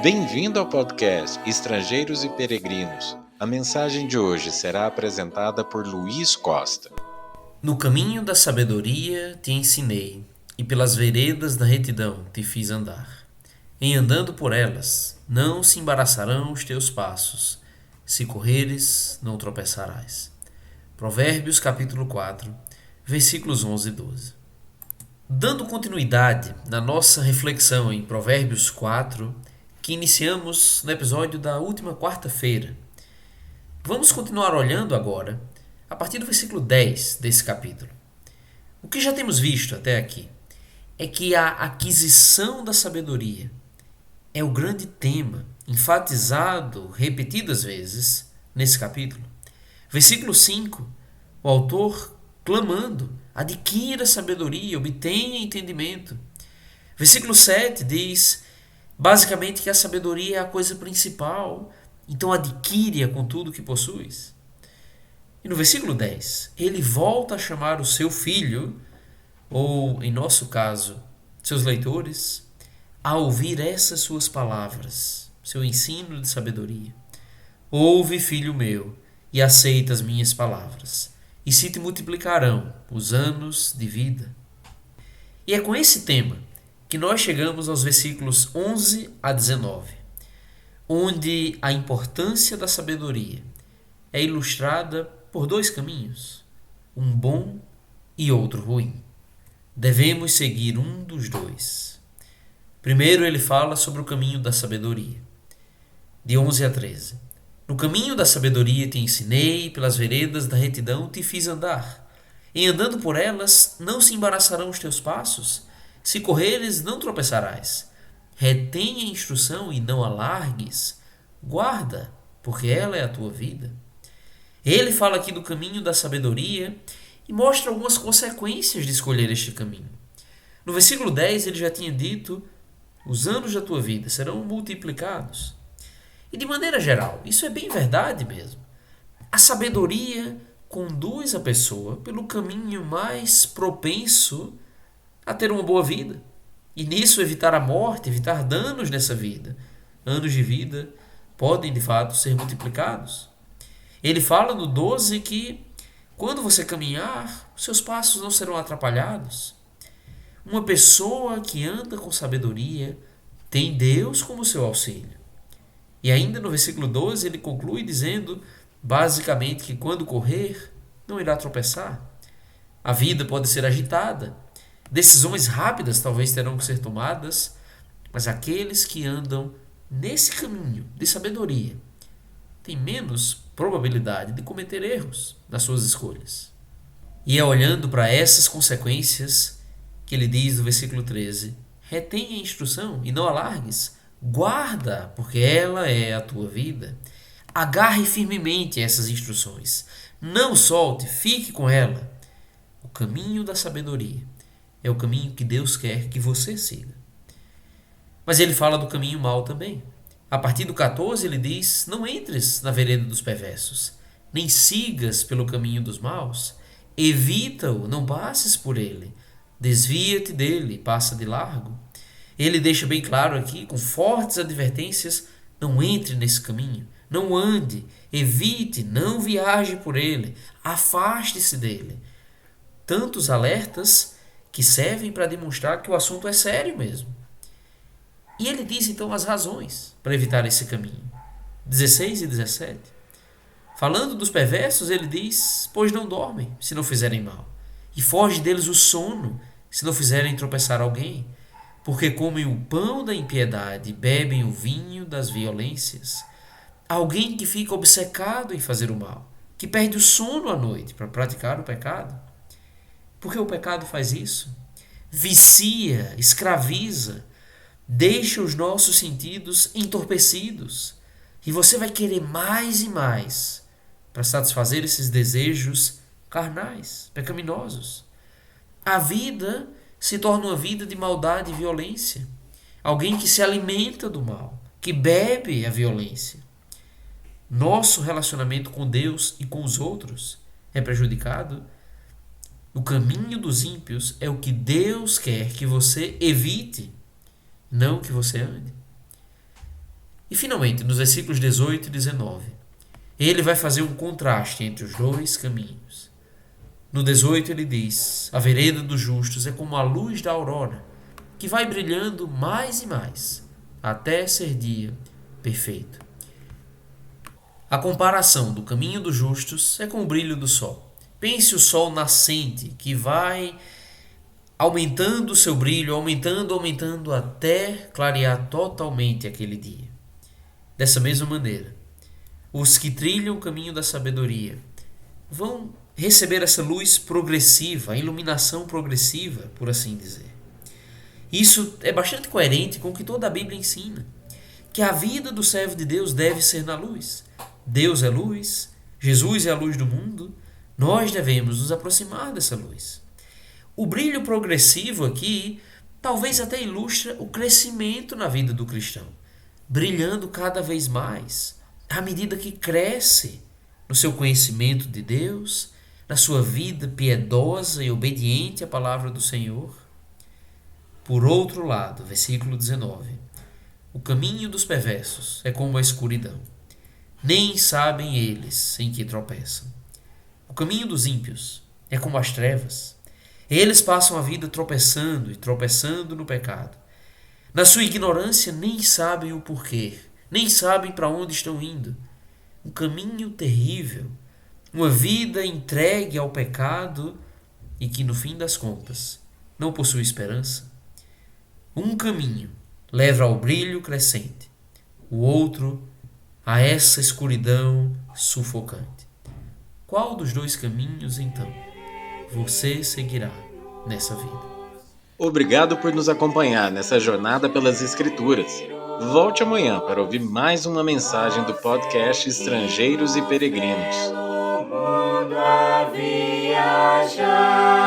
Bem-vindo ao podcast Estrangeiros e Peregrinos. A mensagem de hoje será apresentada por Luiz Costa. No caminho da sabedoria te ensinei, e pelas veredas da retidão te fiz andar. Em andando por elas, não se embaraçarão os teus passos. Se correres, não tropeçarás. Provérbios capítulo 4, versículos 11 e 12. Dando continuidade na nossa reflexão em Provérbios 4, que iniciamos no episódio da última quarta-feira, vamos continuar olhando agora a partir do versículo 10 desse capítulo. O que já temos visto até aqui é que a aquisição da sabedoria é o grande tema, enfatizado repetidas vezes nesse capítulo. Versículo 5, o autor clamando: adquira sabedoria, obtenha entendimento. Versículo 7 diz basicamente que a sabedoria é a coisa principal, então adquire-a com tudo que possuis. E no versículo 10, ele volta a chamar o seu filho, ou em nosso caso, seus leitores, a ouvir essas suas palavras, seu ensino de sabedoria. Ouve, filho meu, e aceita as minhas palavras, e se te multiplicarão os anos de vida. E é com esse tema que nós chegamos aos versículos 11 a 19, onde a importância da sabedoria é ilustrada por dois caminhos, um bom e outro ruim. Devemos seguir um dos dois. Primeiro ele fala sobre o caminho da sabedoria, de 11 a 13. No caminho da sabedoria te ensinei, pelas veredas da retidão te fiz andar. Em andando por elas, não se embaraçarão os teus passos. Se correres, não tropeçarás. Retém a instrução e não a largues. Guarda, porque ela é a tua vida. Ele fala aqui do caminho da sabedoria e mostra algumas consequências de escolher este caminho. No versículo 10 ele já tinha dito: os anos da tua vida serão multiplicados. E de maneira geral, isso é bem verdade mesmo. A sabedoria conduz a pessoa pelo caminho mais propenso a ter uma boa vida. E nisso evitar a morte, evitar danos nessa vida. Anos de vida podem de fato ser multiplicados. Ele fala no 12 que quando você caminhar, seus passos não serão atrapalhados. Uma pessoa que anda com sabedoria tem Deus como seu auxílio. E ainda no versículo 12 ele conclui dizendo basicamente que quando correr, não irá tropeçar. A vida pode ser agitada, decisões rápidas talvez terão que ser tomadas, mas aqueles que andam nesse caminho de sabedoria têm menos probabilidade de cometer erros nas suas escolhas. E é olhando para essas consequências que ele diz no versículo 13: retém a instrução e não a largues. Guarda, porque ela é a tua vida. Agarre firmemente essas instruções. Não solte, fique com ela. O caminho da sabedoria é o caminho que Deus quer que você siga. Mas ele fala do caminho mau também. A partir do 14 ele diz: não entres na vereda dos perversos, nem sigas pelo caminho dos maus. Evita-o, não passes por ele. Desvia-te dele, passa de largo. Ele deixa bem claro aqui, com fortes advertências: não entre nesse caminho, não ande, evite, não viaje por ele, afaste-se dele. Tantos alertas que servem para demonstrar que o assunto é sério mesmo. E ele diz então as razões para evitar esse caminho. 16 e 17. Falando dos perversos, ele diz: pois não dormem, se não fizerem mal, e foge deles o sono, se não fizerem tropeçar alguém. Porque comem o pão da impiedade e bebem o vinho das violências. Alguém que fica obcecado em fazer o mal, que perde o sono à noite para praticar o pecado. Porque o pecado faz isso? Vicia, escraviza, deixa os nossos sentidos entorpecidos. E você vai querer mais e mais para satisfazer esses desejos carnais, pecaminosos. A vida se torna uma vida de maldade e violência. Alguém que se alimenta do mal, que bebe a violência. Nosso relacionamento com Deus e com os outros é prejudicado. O caminho dos ímpios é o que Deus quer que você evite, não que você ande. E finalmente, nos versículos 18 e 19, ele vai fazer um contraste entre os dois caminhos. No 18 ele diz: a vereda dos justos é como a luz da aurora, que vai brilhando mais e mais, até ser dia perfeito. A comparação do caminho dos justos é com o brilho do sol. Pense o sol nascente, que vai aumentando o seu brilho, aumentando até clarear totalmente aquele dia. Dessa mesma maneira, os que trilham o caminho da sabedoria vão receber essa luz progressiva, a iluminação progressiva, por assim dizer. Isso é bastante coerente com o que toda a Bíblia ensina, que a vida do servo de Deus deve ser na luz. Deus é luz, Jesus é a luz do mundo, nós devemos nos aproximar dessa luz. O brilho progressivo aqui talvez até ilustra o crescimento na vida do cristão, brilhando cada vez mais, à medida que cresce no seu conhecimento de Deus, na sua vida piedosa e obediente à palavra do Senhor. Por outro lado, versículo 19, o caminho dos perversos é como a escuridão, nem sabem eles em que tropeçam. O caminho dos ímpios é como as trevas, eles passam a vida tropeçando e tropeçando no pecado. Na sua ignorância nem sabem o porquê, nem sabem para onde estão indo. Um caminho terrível, uma vida entregue ao pecado e que no fim das contas não possui esperança. Um caminho leva ao brilho crescente, o outro a essa escuridão sufocante. Qual dos dois caminhos, então, você seguirá nessa vida? Obrigado por nos acompanhar nessa jornada pelas Escrituras. Volte amanhã para ouvir mais uma mensagem do podcast Estrangeiros e Peregrinos. O mundo a viajar.